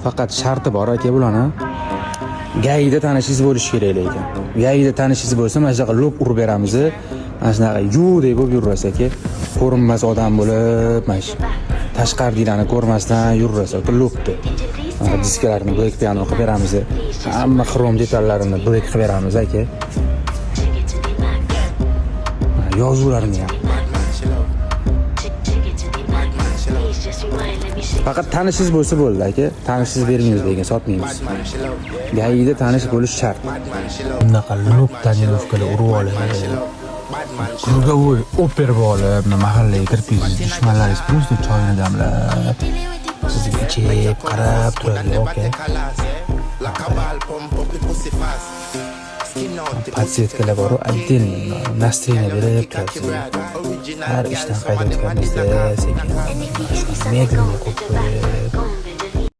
Faqat sharti bor aka bularni. Gayida tanishingiz bo'lishi kerak ekan. Gayida tanishingiz bo'lsa, mana shunaqa lop urib beramiz. Mana shunaqa yuvdek bo'lib yurasiz aka. Ko'rinmas odam bo'lib, mana shu tashqaridagilarni ko'rmasdan yurasiz aka lopni. Diskalarni black piano qilib beramiz. Hamma xrom detallarini black qilib beramiz aka. Yozuvlarni ham. Faqat tanishingiz bo'lsa bo'ldi aka. Tanishingiz bermaymiz degan sotmaymiz. Gayida tanish bo'lish shart. Bunaqa lop tonirovkalar urib olib, krugovoy operib olib, mahallaga kirib kelsangiz, dushmanlaringiz просто choyni damlab, sizga ichib qarab turadi aka. Подсветкалар bor, отдельный настроение berib turadi. Har ishdan qaytayotganingizda sekin medlенно qo'yib